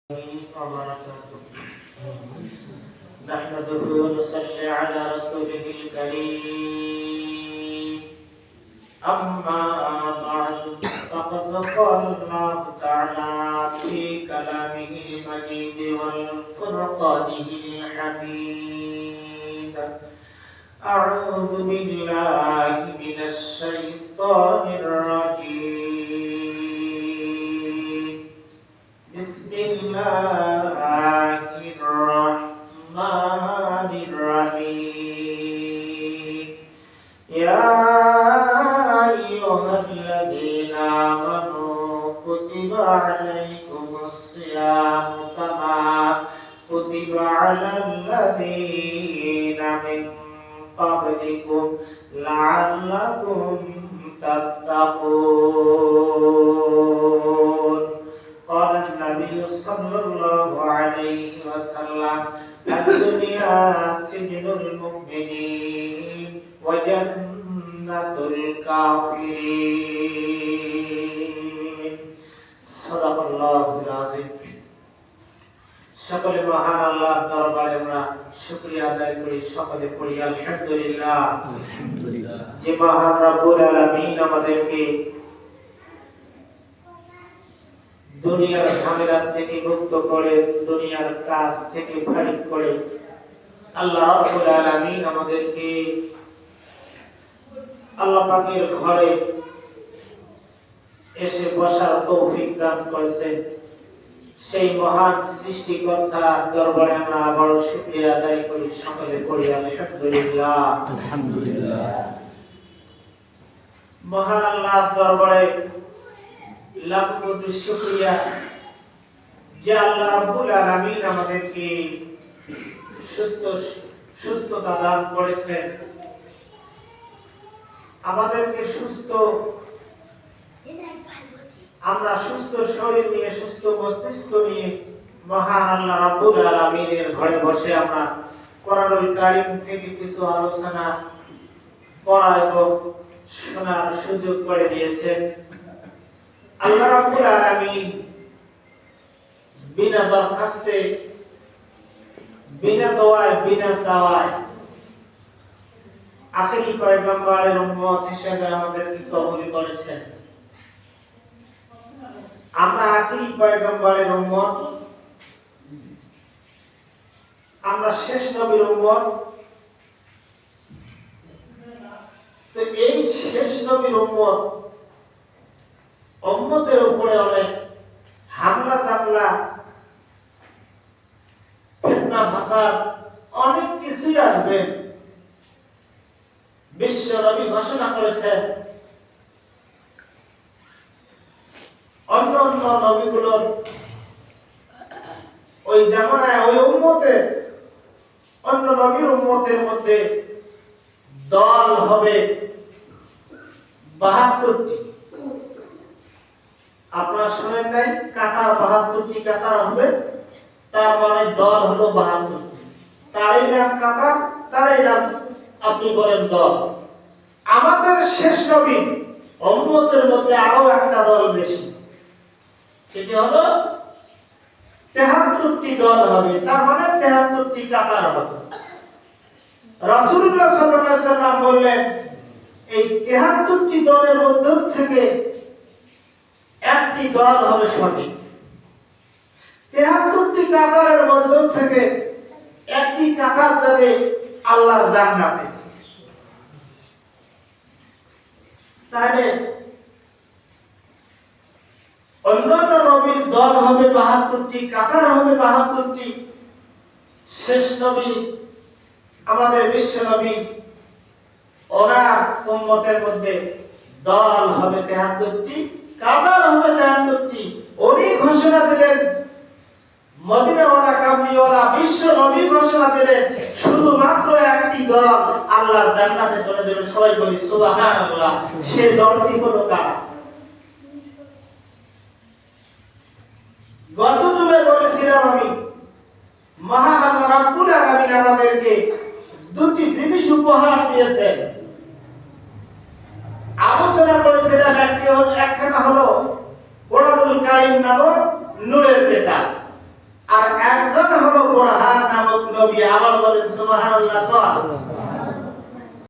وبركاته نحمده ونصلي على رسوله الكريم أما بعد فقد قال الله تعالى في كلامه المجيد والفرقانه الحميد أعوذ بالله من الشيطان الرجيم بسم الله الرحمن الرحيم يا أيها الذين آمنوا كتب عليكم الصيام كما كتب على الذين من قبلكم لعلكم تتقون قال النبي صلى الله عليه وسلم الدنيا سجن المؤمنين وجنة الكافرين صدق الله العظيم সকলে মহান আল্লাহর দরবারে আমরা শুকরিয়া আদায় করি সকলে পড়ি আলহামদুলিল্লাহ আলহামদুলিল্লাহ যে মহান রব্বুল আলামিন আমাদেরকে দুনিয়ার ঝামেলা থেকে মুক্ত করে দুনিয়ার কাজ থেকে ফারিক করে আল্লাহ রাব্বুল আলামিন আমাদেরকে আল্লাহ পাকের ঘরে এসে বসার তৌফিক দান করেছেন সেই মহান সৃষ্টিকর্তার দরবারে আমরা আবার শুকরিয়া আদায় করি সকলে পড়ি আলহামদুলিল্লাহ আলহামদুলিল্লাহ মহান আল্লাহর দরবারে লাখ কোটি শুকরিয়া যে আল্লাহ রাব্বুল আলামিন আমাদেরকে সুস্থতা দান করেছেন আমাদেরকে আমরা সুস্থ শরীর নিয়ে সুস্থ মস্তিষ্ক নিয়ে মহান আল্লাহ রাব্বুল আলামিনের ঘরে বসে আমরা কোরআনুল কারীম থেকে কিছু আলোচনা করা এবং শোনার সুযোগ করে দিয়েছেন আল্লাহ রাব্বুল আলামিন বিনা দরখাস্তে বিনা দোয়ায় বিনা চাওয়ায় আখেরি পয়গম্বরের উম্মত হিসেবে আমাদেরকে কবুল করেছেন আমরা আখেরি পয়গম্বরের উম্মত আমরা শেষ নবীর উম্মত তো এই শেষ নবীর উম্মতের উপরে অনেক হামলা চামলা ফিতনা ফাসাদ অনেক কিছুই আসবে বিশ্ব নবী ঘোষণা করেছেন অন্য নবীগুলোর ওই জামানায় ওই উম্মতের অন্য নবীর উম্মতের মধ্যে দল হবে ৭২টি আপনারা শুনেন নাই কাতার ৭২টি কাতার হবে তার মানে দল হলো ৭২টি তারই নাম কাতার তারই নাম আপনি বলেন দল আমাদের শেষ নবী উম্মতের মধ্যে আরো একটা দল বেশি সেটি হলো ৭৩টি দল হবে তার মানে ৭৩টি কাতার হবে রাসূলুল্লাহ সাল্লাল্লাহু আলাইহি ওয়াসাল্লাম বললেন এই ৭৩টি দলের মধ্য থেকে একটি দল হবে সঠিক ৭৩টি কাতারের মধ্য থেকে একটি কাতার যাবে আল্লাহর জান্নাতে তাহলে অন্যান্য নবীর দল হবে ৭২টি কাতার হবে ৭২টি শেষ নবী আমাদের বিশ্ব নবী ওনার উম্মতের মধ্যে দল হবে ৭৩টি কাতার হবে ৭৩টি উনি ঘোষণা দিলেন মদিনাওয়ালা কামলিওয়ালা বিশ্ব নবী ঘোষণা দিলেন শুধুমাত্র একটি দল আল্লাহর জান্নাতে চলে যাবে সবাই বলি সুবহানাল্লাহ সেই দলটি হলো কারা গত জুমে বলেছিলাম আমি মহান আল্লাহ রাব্বুল আলামিন আমাদেরকে দুটি জিনিস উপহার দিয়েছেন আলোচনা করেছিলাম একখানা হলো কোরআনুল কারীম নামক নূরের কিতাব আর একজন হলো বুরহান নামক নবী। আবার বলেন সুবহানাল্লাহ।